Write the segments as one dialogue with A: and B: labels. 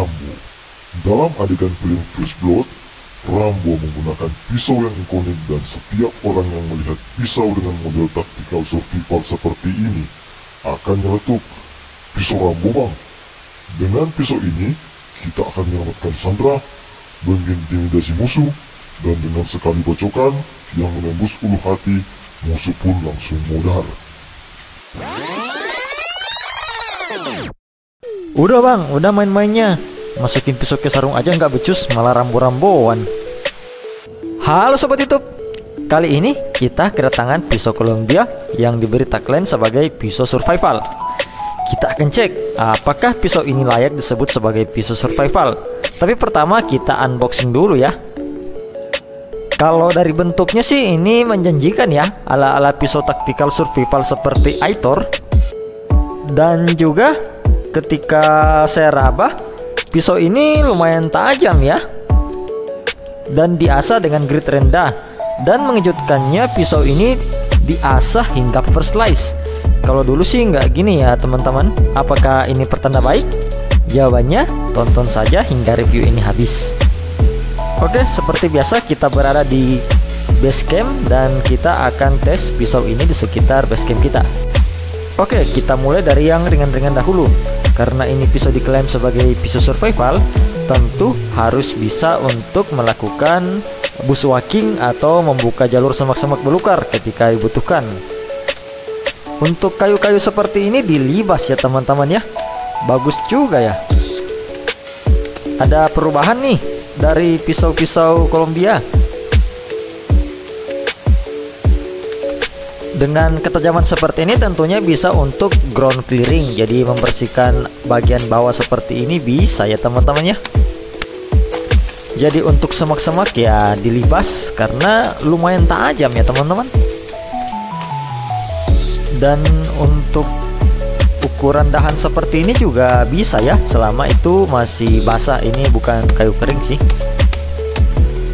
A: Rambo. Dalam adegan film First Blood, Rambo menggunakan pisau yang ikonik dan setiap orang yang melihat pisau dengan model tactical survival seperti ini akan nyeletuk, "Pisau Rambo bang." Dengan pisau ini, kita akan menyelamatkan Sandra, mengintimidasi musuh, dan dengan sekali bacokan yang menembus ulu hati, musuh pun langsung modar.
B: Udah bang, udah main-mainnya. Masukin pisau ke sarung aja nggak becus, malah rambo-ramboan. Halo Sobat YouTube, kali ini kita kedatangan pisau Columbia yang diberi tagline sebagai pisau survival. Kita akan cek apakah pisau ini layak disebut sebagai pisau survival. Tapi pertama kita unboxing dulu ya. Kalau dari bentuknya sih ini menjanjikan ya, ala-ala pisau tactical survival seperti Aitor. Dan juga ketika saya raba, pisau ini lumayan tajam ya, dan diasah dengan grit rendah. Dan mengejutkannya, pisau ini diasah hingga first slice. Kalau dulu sih nggak gini ya teman-teman. Apakah ini pertanda baik? Jawabannya tonton saja hingga review ini habis. Oke, seperti biasa kita berada di base camp dan kita akan tes pisau ini di sekitar base camp kita. Oke, kita mulai dari yang ringan-ringan dahulu. Karena ini pisau diklaim sebagai pisau survival, tentu harus bisa untuk melakukan bushwhacking atau membuka jalur semak-semak belukar ketika dibutuhkan. Untuk kayu-kayu seperti ini dilibas ya teman-teman ya. Bagus juga ya. Ada perubahan nih dari pisau-pisau Columbia. Dengan ketajaman seperti ini tentunya bisa untuk ground clearing, jadi membersihkan bagian bawah seperti ini bisa ya teman-teman ya. Jadi untuk semak-semak ya dilibas karena lumayan tajam ya teman-teman. Dan untuk ukuran dahan seperti ini juga bisa ya, selama itu masih basah. Ini bukan kayu kering sih.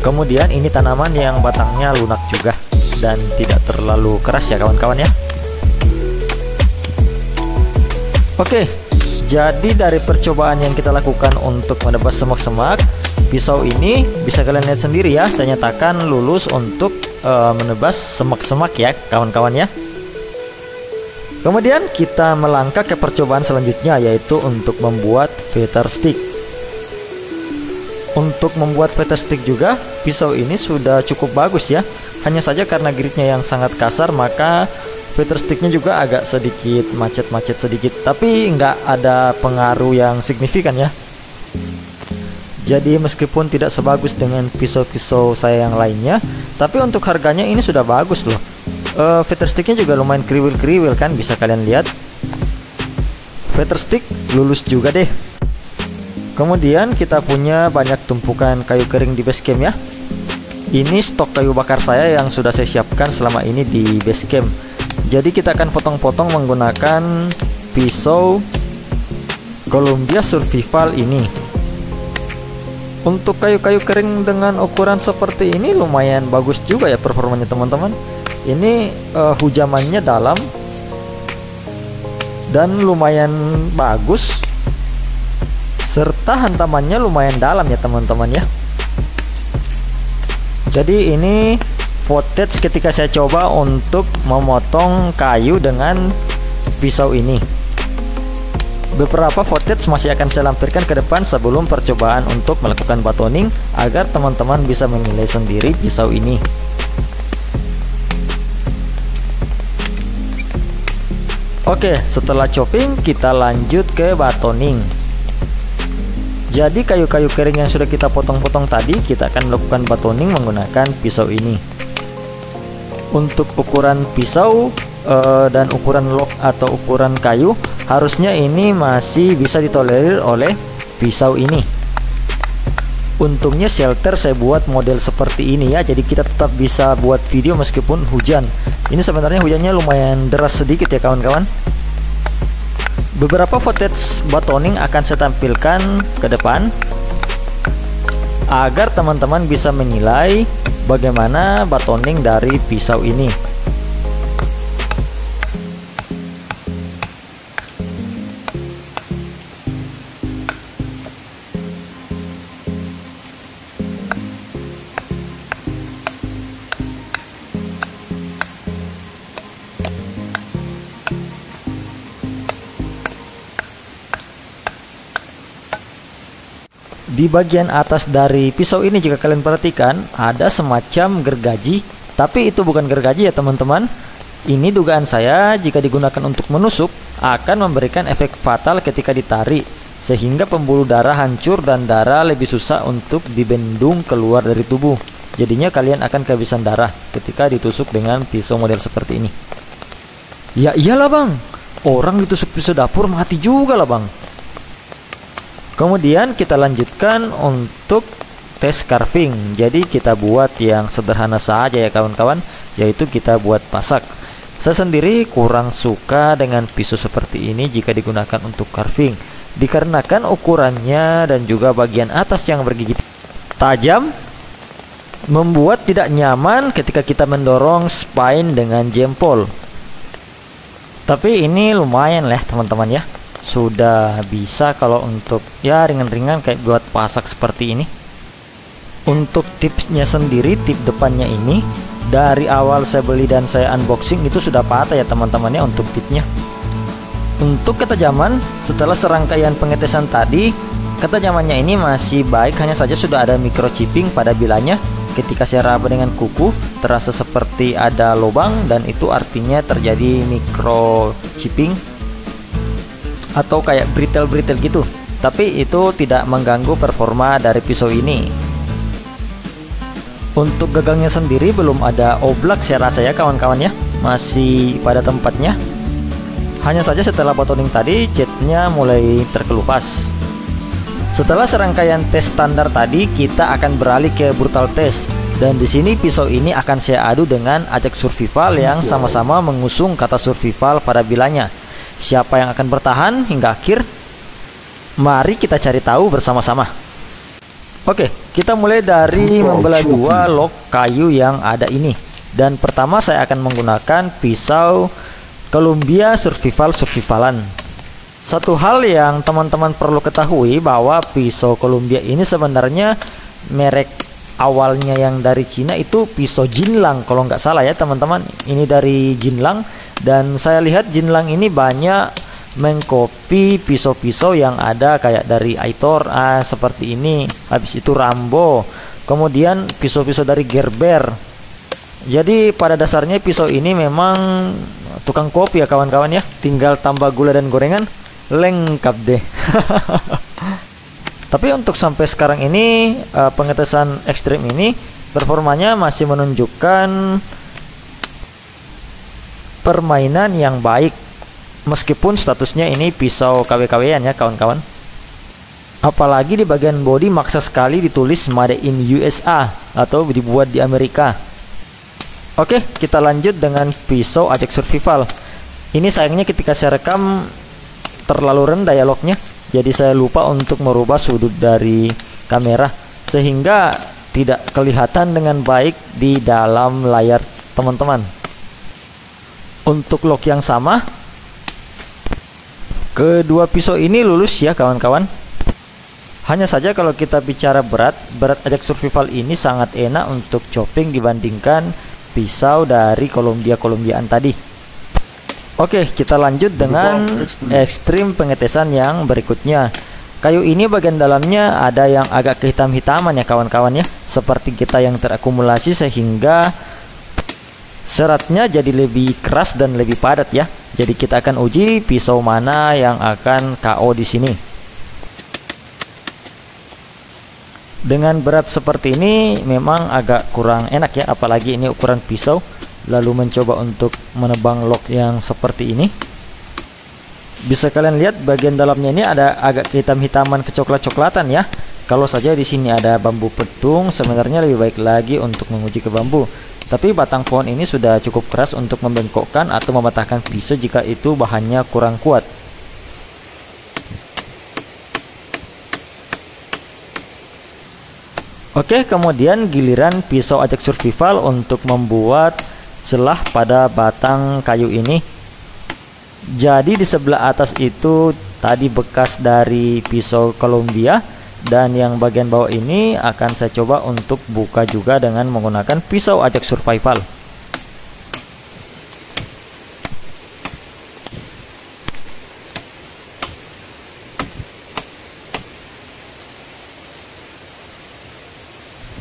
B: Kemudian ini tanaman yang batangnya lunak juga dan tidak terlalu keras ya kawan-kawan ya. Oke, jadi dari percobaan yang kita lakukan untuk menebas semak-semak, pisau ini bisa kalian lihat sendiri ya, saya nyatakan lulus untuk menebas semak-semak ya kawan-kawan ya. Kemudian kita melangkah ke percobaan selanjutnya, yaitu untuk membuat feather stick. Untuk membuat feather stick juga, pisau ini sudah cukup bagus ya. Hanya saja karena gritnya yang sangat kasar, maka feather sticknya juga agak sedikit macet-macet sedikit. Tapi nggak ada pengaruh yang signifikan ya. Jadi meskipun tidak sebagus dengan pisau-pisau saya yang lainnya, tapi untuk harganya ini sudah bagus loh. Feather sticknya juga lumayan kriwil-kriwil kan, bisa kalian lihat. Feather stick lulus juga deh. Kemudian kita punya banyak tumpukan kayu kering di base camp ya. Ini stok kayu bakar saya yang sudah saya siapkan selama ini di base camp. Jadi kita akan potong-potong menggunakan pisau Columbia Survival ini. Untuk kayu-kayu kering dengan ukuran seperti ini lumayan bagus juga ya performanya teman-teman. Ini hujamannya dalam dan lumayan bagus, serta hantamannya lumayan dalam ya teman-teman ya. Jadi ini footage ketika saya coba untuk memotong kayu dengan pisau ini. Beberapa footage masih akan saya lampirkan ke depan sebelum percobaan untuk melakukan batoning, agar teman-teman bisa menilai sendiri pisau ini. Oke, setelah chopping kita lanjut ke batoning. Jadi kayu-kayu kering yang sudah kita potong-potong tadi, kita akan melakukan batoning menggunakan pisau ini. Untuk ukuran pisau dan ukuran lock atau ukuran kayu, harusnya ini masih bisa ditolerir oleh pisau ini. Untungnya shelter saya buat model seperti ini ya, jadi kita tetap bisa buat video meskipun hujan. Ini sebenarnya hujannya lumayan deras sedikit ya kawan-kawan. Beberapa footage batoning akan saya tampilkan ke depan agar teman-teman bisa menilai bagaimana batoning dari pisau ini. Di bagian atas dari pisau ini jika kalian perhatikan ada semacam gergaji, tapi itu bukan gergaji ya teman-teman. Ini dugaan saya jika digunakan untuk menusuk akan memberikan efek fatal ketika ditarik, sehingga pembuluh darah hancur dan darah lebih susah untuk dibendung keluar dari tubuh. Jadinya kalian akan kehabisan darah ketika ditusuk dengan pisau model seperti ini. Ya iyalah bang, orang ditusuk pisau dapur mati juga lah bang. Kemudian kita lanjutkan untuk tes carving. Jadi kita buat yang sederhana saja ya kawan-kawan, yaitu kita buat pasak. Saya sendiri kurang suka dengan pisau seperti ini jika digunakan untuk carving, dikarenakan ukurannya dan juga bagian atas yang bergigi tajam membuat tidak nyaman ketika kita mendorong spine dengan jempol. Tapi ini lumayan lah teman-teman ya, sudah bisa kalau untuk ya ringan-ringan kayak buat pasak seperti ini. Untuk tipsnya sendiri, tip depannya ini dari awal saya beli dan saya unboxing itu sudah patah ya teman-teman ya untuk tipnya. Untuk ketajaman, setelah serangkaian pengetesan tadi, ketajamannya ini masih baik, hanya saja sudah ada microchipping pada bilanya. Ketika saya raba dengan kuku, terasa seperti ada lubang dan itu artinya terjadi microchipping atau kayak brittle-brittle gitu. Tapi itu tidak mengganggu performa dari pisau ini. Untuk gagangnya sendiri belum ada oblak saya rasa ya kawan-kawan ya, masih pada tempatnya. Hanya saja setelah batoning tadi catnya mulai terkelupas. Setelah serangkaian tes standar tadi, kita akan beralih ke brutal test. Dan di sini pisau ini akan saya adu dengan Ajax Survival yang sama-sama mengusung kata survival pada bilanya. Siapa yang akan bertahan hingga akhir? Mari kita cari tahu bersama-sama. Oke, kita mulai dari membelah dua log kayu yang ada ini. Dan pertama saya akan menggunakan pisau Columbia Survivalan. Satu hal yang teman-teman perlu ketahui bahwa pisau Columbia ini sebenarnya merek awalnya yang dari Cina itu pisau Jinlang kalau nggak salah ya teman-teman. Ini dari Jinlang dan saya lihat Jinlang ini banyak mengcopy pisau-pisau yang ada kayak dari Aitor seperti ini. Habis itu Rambo. Kemudian pisau-pisau dari Gerber. Jadi pada dasarnya pisau ini memang tukang kopi ya kawan-kawan ya. Tinggal tambah gula dan gorengan, lengkap deh. Tapi untuk sampai sekarang ini pengetesan ekstrim ini performanya masih menunjukkan permainan yang baik, meskipun statusnya ini pisau KW-KW-an ya kawan-kawan. Apalagi di bagian body maksa sekali ditulis Made in USA atau dibuat di Amerika. Oke, kita lanjut dengan pisau Ajax Survival. Ini sayangnya ketika saya rekam terlalu rendah ya lognya, jadi saya lupa untuk merubah sudut dari kamera sehingga tidak kelihatan dengan baik di dalam layar teman-teman. Untuk log yang sama, kedua pisau ini lulus ya kawan-kawan. Hanya saja kalau kita bicara berat Ajax Survival ini sangat enak untuk chopping dibandingkan pisau dari Colombiaan tadi. Oke, kita lanjut dengan ekstrim pengetesan yang berikutnya. Kayu ini bagian dalamnya ada yang agak kehitam-hitaman ya kawan-kawan ya, seperti kita yang terakumulasi sehingga seratnya jadi lebih keras dan lebih padat ya. Jadi kita akan uji pisau mana yang akan KO di sini. Dengan berat seperti ini memang agak kurang enak ya, apalagi ini ukuran pisau. Lalu mencoba untuk menebang log yang seperti ini. Bisa kalian lihat bagian dalamnya ini ada agak kehitam-hitaman kecoklat-coklatan ya. Kalau saja di sini ada bambu petung, sebenarnya lebih baik lagi untuk menguji ke bambu. Tapi batang pohon ini sudah cukup keras untuk membengkokkan atau mematahkan pisau jika itu bahannya kurang kuat. Oke, kemudian giliran pisau Ajax Survival untuk membuat celah pada batang kayu ini. Jadi di sebelah atas itu tadi bekas dari pisau Columbia, dan yang bagian bawah ini akan saya coba untuk buka juga dengan menggunakan pisau Ajax Survival.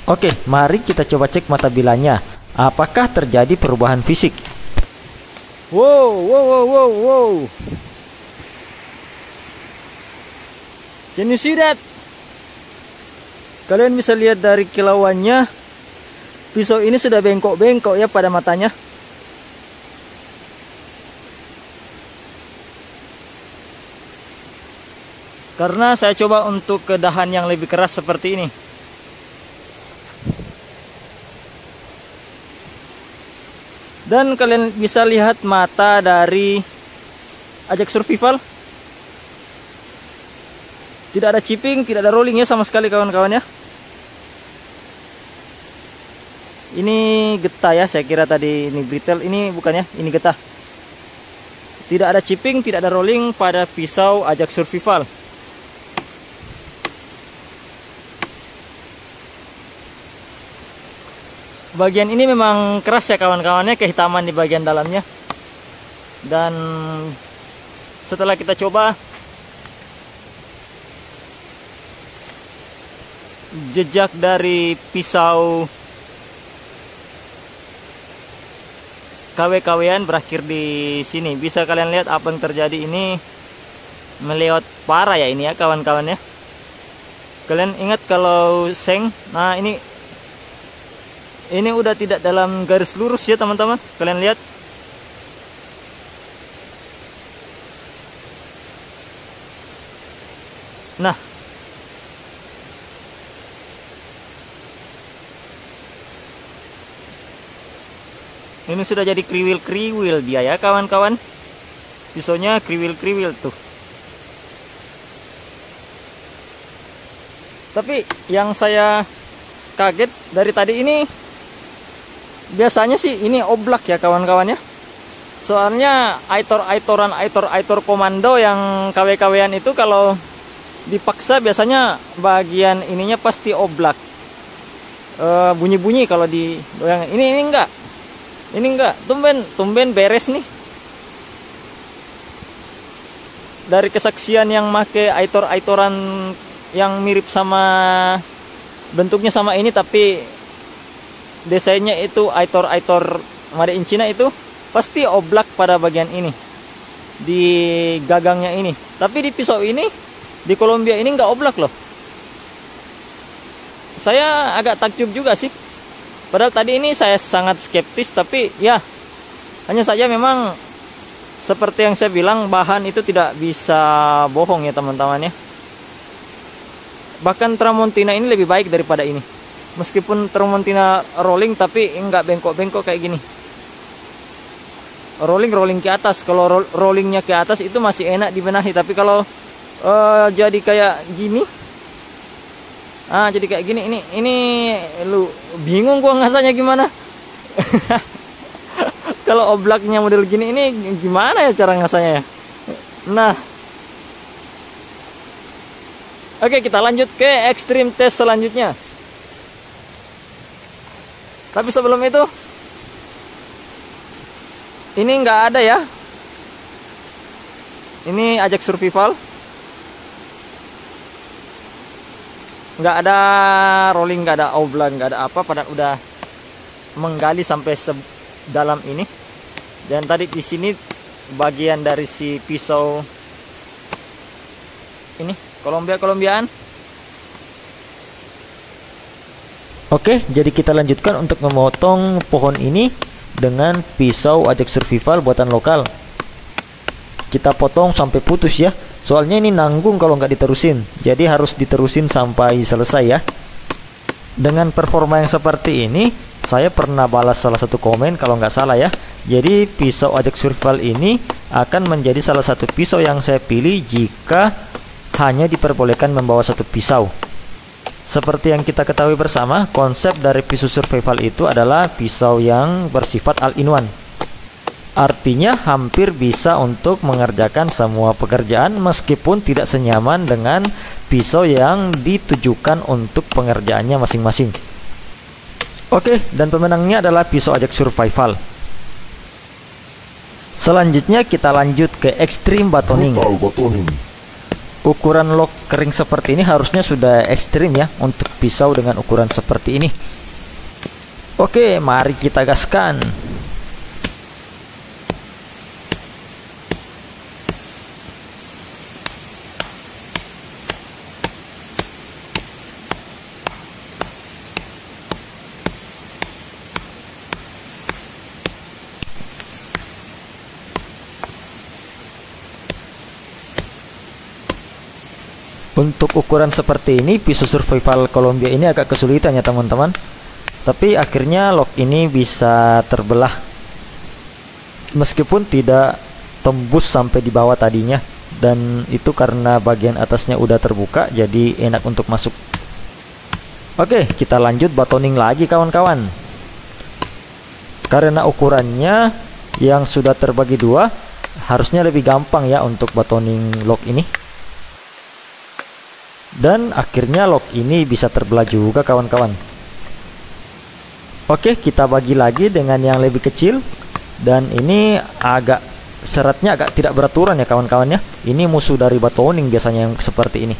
B: Oke, mari kita coba cek mata bilanya. Apakah terjadi perubahan fisik? Wow, wow, wow, wow, wow. Can you see that? Kalian bisa lihat dari kilauannya, pisau ini sudah bengkok-bengkok ya pada matanya. Karena saya coba untuk ke dahan yang lebih keras seperti ini. Dan kalian bisa lihat mata dari Ajax Survival. Tidak ada chipping, tidak ada rolling ya sama sekali kawan-kawan ya. Ini getah ya, saya kira tadi ini brittle, ini bukan ya, ini getah. Tidak ada chipping, tidak ada rolling pada pisau Ajax Survival. Bagian ini memang keras ya kawan-kawannya, kehitaman di bagian dalamnya. Dan setelah kita coba, jejak dari pisau KW-KW-an berakhir di sini. Bisa kalian lihat apa yang terjadi ini, meleot parah ya ini ya kawan-kawan ya. Kalian ingat kalau seng, nah ini udah tidak dalam garis lurus ya teman-teman. Kalian lihat. Nah, ini sudah jadi kriwil-kriwil dia ya kawan-kawan. Pisaunya kriwil-kriwil tuh. Tapi yang saya kaget dari tadi ini, biasanya sih ini oblak ya kawan-kawan ya. Soalnya aitor komando yang KW-KW-an itu kalau dipaksa biasanya bagian ininya pasti oblak. Bunyi-bunyi kalau di doang. Ini enggak. Ini enggak. Tumben beres nih. Dari kesaksian yang make aitor-aitoran yang mirip sama bentuknya sama ini tapi desainnya itu aitor made in China, itu pasti oblak pada bagian ini di gagangnya ini. Tapi di pisau ini, di Columbia ini nggak oblak loh. Saya agak takjub juga sih. Padahal tadi ini saya sangat skeptis, tapi ya hanya saja memang seperti yang saya bilang, bahan itu tidak bisa bohong ya teman-teman ya. Bahkan Tramontina ini lebih baik daripada ini. Meskipun Tramontina rolling tapi enggak bengkok-bengkok kayak gini. Rolling ke atas. Kalau rollingnya ke atas itu masih enak dibenahi. Tapi kalau jadi kayak gini, jadi kayak gini, ini lu bingung gua ngasahnya gimana. Kalau oblaknya model gini, ini gimana ya cara ngasahnya ya. Nah, oke, kita lanjut ke extreme test selanjutnya. Tapi sebelum itu, ini nggak ada ya. Ini Ajax Survival. Nggak ada rolling, nggak ada oblak, nggak ada apa. Padahal udah menggali sampai sedalam ini. Dan tadi di sini bagian dari si pisau ini Kolombiaan. Oke, jadi kita lanjutkan untuk memotong pohon ini dengan pisau Ajax Survival buatan lokal. Kita potong sampai putus ya. Soalnya ini nanggung kalau nggak diterusin. Jadi harus diterusin sampai selesai ya. Dengan performa yang seperti ini, saya pernah balas salah satu komen kalau nggak salah ya. Jadi pisau Ajax Survival ini akan menjadi salah satu pisau yang saya pilih jika hanya diperbolehkan membawa satu pisau. Seperti yang kita ketahui bersama, konsep dari pisau survival itu adalah pisau yang bersifat all-in-one. Artinya hampir bisa untuk mengerjakan semua pekerjaan meskipun tidak senyaman dengan pisau yang ditujukan untuk pengerjaannya masing-masing. Oke, dan pemenangnya adalah pisau Ajax Survival. Selanjutnya kita lanjut ke extreme batoning. ukuran lock kering seperti ini harusnya sudah ekstrim ya untuk pisau dengan ukuran seperti ini. Oke, mari kita gaskan. Untuk ukuran seperti ini, pisau survival Columbia ini agak kesulitan ya teman-teman. Tapi akhirnya lock ini bisa terbelah. Meskipun tidak tembus sampai di bawah tadinya. Dan itu karena bagian atasnya udah terbuka, jadi enak untuk masuk. Oke, kita lanjut batoning lagi kawan-kawan. Karena ukurannya yang sudah terbagi dua, harusnya lebih gampang ya untuk batoning lock ini. Dan akhirnya lock ini bisa terbelah juga kawan-kawan. Oke, kita bagi lagi dengan yang lebih kecil. Dan ini seratnya agak tidak beraturan ya kawan-kawan ya. Ini musuh dari batoning biasanya yang seperti ini.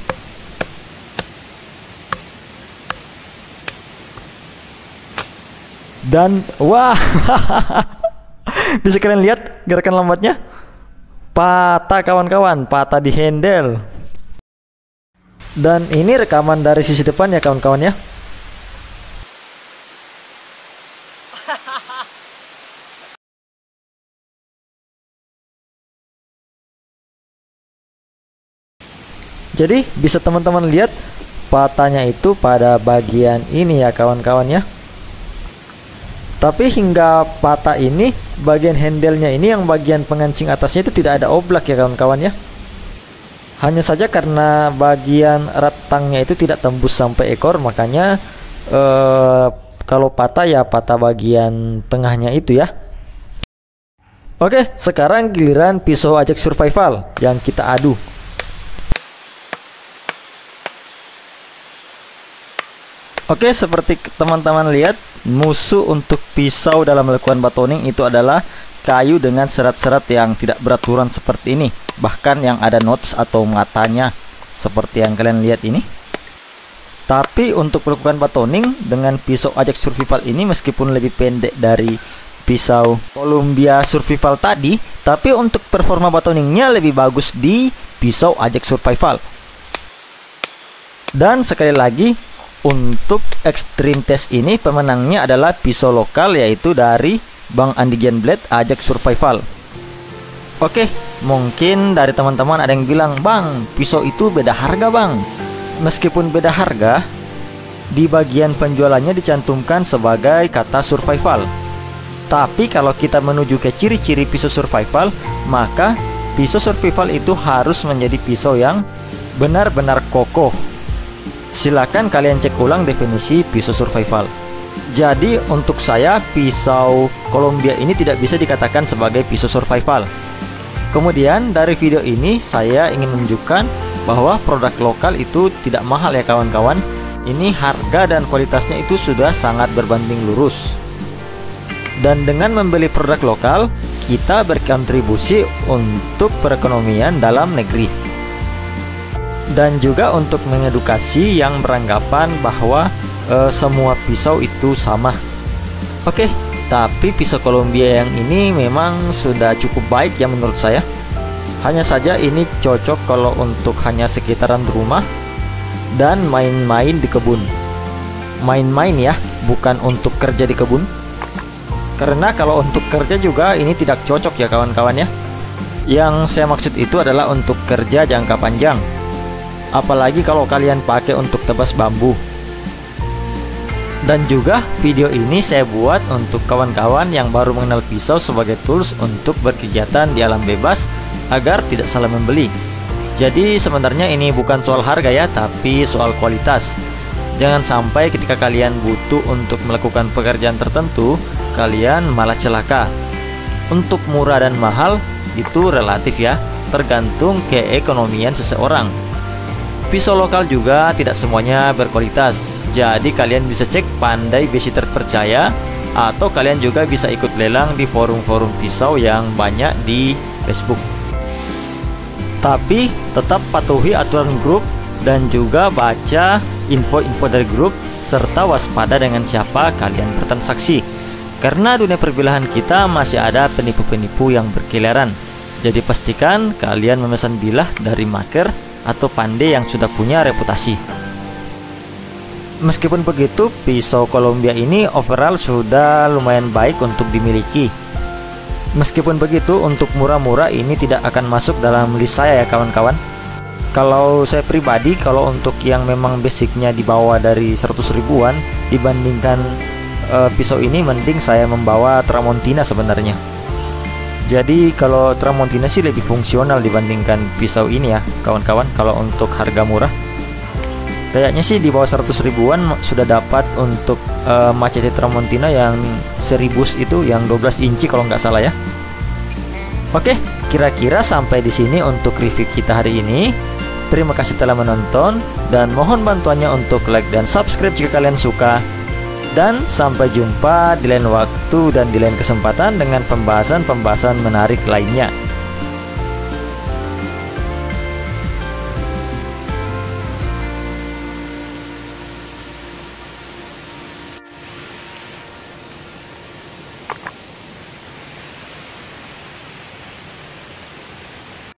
B: Dan wah, bisa kalian lihat gerakan lambatnya? Patah kawan-kawan, patah di handle. Dan ini rekaman dari sisi depan ya kawan-kawan ya. Jadi bisa teman-teman lihat patahnya itu pada bagian ini ya kawan-kawan ya. Tapi hingga patah ini, bagian handle-nya ini yang bagian pengancing atasnya itu tidak ada oblak ya kawan-kawan ya. Hanya saja karena bagian ratangnya itu tidak tembus sampai ekor, makanya kalau patah ya patah bagian tengahnya itu ya. Oke, sekarang giliran pisau Ajax Survival yang kita adu. Oke, seperti teman-teman lihat, musuh untuk pisau dalam melakukan batoning itu adalah kayu dengan serat-serat yang tidak beraturan seperti ini, bahkan yang ada notch atau matanya seperti yang kalian lihat ini. Tapi untuk melakukan batoning dengan pisau Ajax Survival ini, meskipun lebih pendek dari pisau Columbia Survival tadi, tapi untuk performa batoningnya lebih bagus di pisau Ajax Survival. Dan sekali lagi, untuk extreme test ini pemenangnya adalah pisau lokal, yaitu dari Bang Andigian Blade Ajax Survival. Oke, mungkin dari teman-teman ada yang bilang, "Bang, pisau itu beda harga, Bang." Meskipun beda harga, di bagian penjualannya dicantumkan sebagai kata survival. Tapi kalau kita menuju ke ciri-ciri pisau survival, maka pisau survival itu harus menjadi pisau yang benar-benar kokoh. Silakan kalian cek ulang definisi pisau survival. Jadi untuk saya, pisau Columbia ini tidak bisa dikatakan sebagai pisau survival. Kemudian dari video ini saya ingin menunjukkan bahwa produk lokal itu tidak mahal ya kawan-kawan. Ini harga dan kualitasnya itu sudah sangat berbanding lurus. Dan dengan membeli produk lokal, kita berkontribusi untuk perekonomian dalam negeri. Dan juga untuk mengedukasi yang beranggapan bahwa semua pisau itu sama. Oke, tapi pisau Columbia yang ini memang sudah cukup baik ya menurut saya. Hanya saja ini cocok kalau untuk hanya sekitaran rumah dan main-main di kebun. Main-main ya, bukan untuk kerja di kebun. Karena kalau untuk kerja juga ini tidak cocok ya kawan-kawan ya. Yang saya maksud itu adalah untuk kerja jangka panjang. Apalagi kalau kalian pakai untuk tebas bambu. Dan juga video ini saya buat untuk kawan-kawan yang baru mengenal pisau sebagai tools untuk berkegiatan di alam bebas agar tidak salah membeli. Jadi sebenarnya ini bukan soal harga ya, tapi soal kualitas. Jangan sampai ketika kalian butuh untuk melakukan pekerjaan tertentu, kalian malah celaka. Untuk murah dan mahal itu relatif ya, tergantung keekonomian seseorang. Pisau lokal juga tidak semuanya berkualitas. Jadi kalian bisa cek Pandai Besi terpercaya, atau kalian juga bisa ikut lelang di forum-forum pisau yang banyak di Facebook. Tapi tetap patuhi aturan grup dan juga baca info-info dari grup, serta waspada dengan siapa kalian bertransaksi. Karena dunia perbilahan kita masih ada penipu-penipu yang berkeliaran. Jadi pastikan kalian memesan bilah dari maker atau pandai yang sudah punya reputasi. Meskipun begitu, pisau Columbia ini overall sudah lumayan baik untuk dimiliki. Meskipun begitu, untuk murah-murah ini tidak akan masuk dalam list saya ya kawan-kawan. Kalau saya pribadi, kalau untuk yang memang basicnya di bawah dari 100 ribuan, dibandingkan pisau ini, mending saya membawa Tramontina sebenarnya. Jadi kalau Tramontina sih lebih fungsional dibandingkan pisau ini ya kawan-kawan. Kalau untuk harga murah, kayaknya sih di bawah 100 ribuan sudah dapat untuk Machete Tramontina yang seribus itu, yang 12 inci kalau nggak salah ya. Oke, kira-kira sampai di sini untuk review kita hari ini. Terima kasih telah menonton dan mohon bantuannya untuk like dan subscribe jika kalian suka. Dan sampai jumpa di lain waktu dan di lain kesempatan dengan pembahasan-pembahasan menarik lainnya.